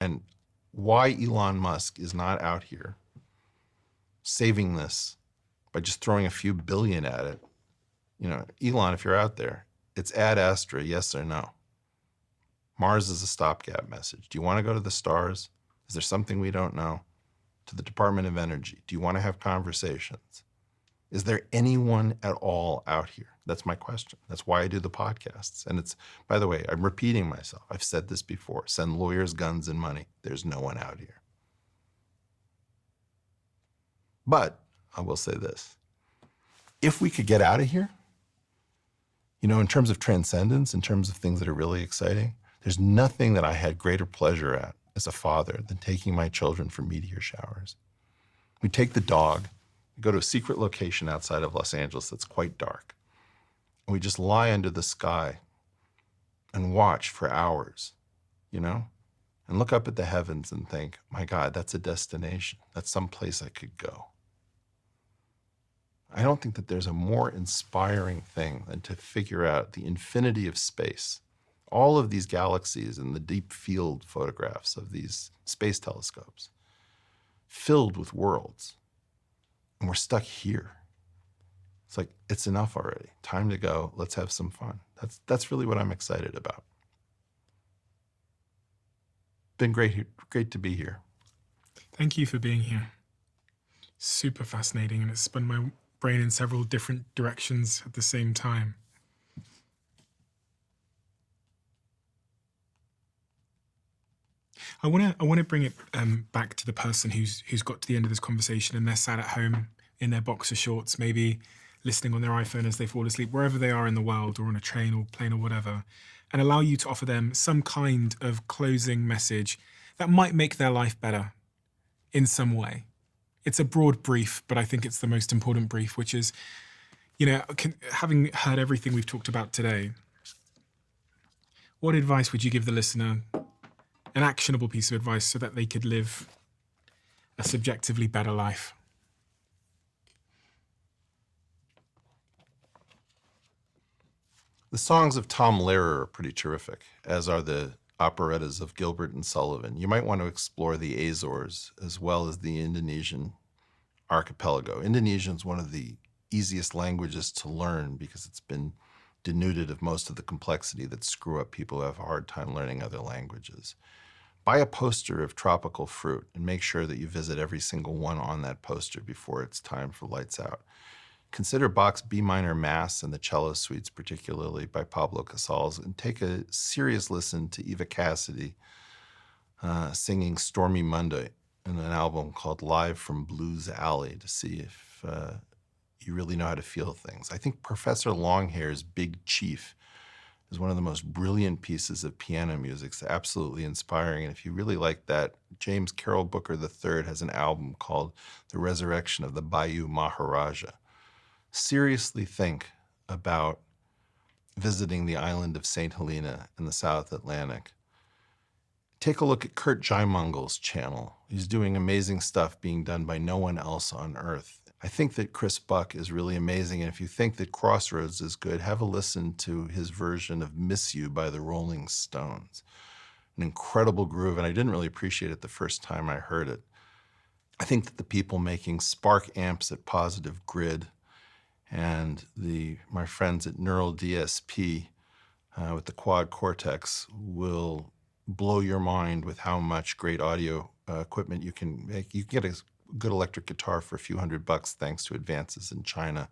And why Elon Musk is not out here saving this by just throwing a few billion at it. Elon, if you're out there, it's Ad Astra, yes or no. Mars is a stopgap message. Do you want to go to the stars? Is there something we don't know? To the Department of Energy, do you want to have conversations? Is there anyone at all out here? That's my question. That's why I do the podcasts. And it's, by the way, I'm repeating myself. I've said this before. Send lawyers, guns, and money. There's no one out here. But I will say this. If we could get out of here, in terms of transcendence, in terms of things that are really exciting, there's nothing that I had greater pleasure at as a father than taking my children for meteor showers. We take the dog, we go to a secret location outside of Los Angeles that's quite dark, and we just lie under the sky and watch for hours, and look up at the heavens and think, my God, that's a destination. That's someplace I could go. I don't think that there's a more inspiring thing than to figure out the infinity of space, all of these galaxies and the deep field photographs of these space telescopes, filled with worlds. And we're stuck here. It's like, it's enough already. Time to go. Let's have some fun. That's really what I'm excited about. Been great to be here. Thank you for being here. Super fascinating, and it's spun my brain in several different directions at the same time. I want to bring it back to the person who's got to the end of this conversation and they're sat at home in their boxer shorts, maybe listening on their iPhone as they fall asleep, wherever they are in the world, or on a train or plane or whatever, and allow you to offer them some kind of closing message that might make their life better in some way. It's a broad brief, but I think it's the most important brief, which is, having heard everything we've talked about today, what advice would you give the listener, an actionable piece of advice, so that they could live a subjectively better life? The songs of Tom Lehrer are pretty terrific, as are the operettas of Gilbert and Sullivan. You might want to explore the Azores as well as the Indonesian archipelago. Indonesian is one of the easiest languages to learn because it's been denuded of most of the complexity that screw up people who have a hard time learning other languages. Buy a poster of tropical fruit and make sure that you visit every single one on that poster before it's time for lights out. Consider Bach's B minor Mass and the cello suites, particularly by Pablo Casals, and take a serious listen to Eva Cassidy singing Stormy Monday in an album called Live from Blues Alley to see if you really know how to feel things. I think Professor Longhair's Big Chief is one of the most brilliant pieces of piano music. It's absolutely inspiring. And if you really like that, James Carroll Booker III has an album called The Resurrection of the Bayou Maharaja. Seriously think about visiting the island of St. Helena in the South Atlantic. Take a look at Kurt Jaimungal's channel. He's doing amazing stuff being done by no one else on Earth. I think that Chris Buck is really amazing, and if you think that Crossroads is good, have a listen to his version of Miss You by the Rolling Stones. An incredible groove, and I didn't really appreciate it the first time I heard it. I think that the people making Spark amps at Positive Grid and my friends at Neural DSP with the Quad Cortex will blow your mind with how much great audio equipment you can make. You can get a good electric guitar for a few $100 thanks to advances in China.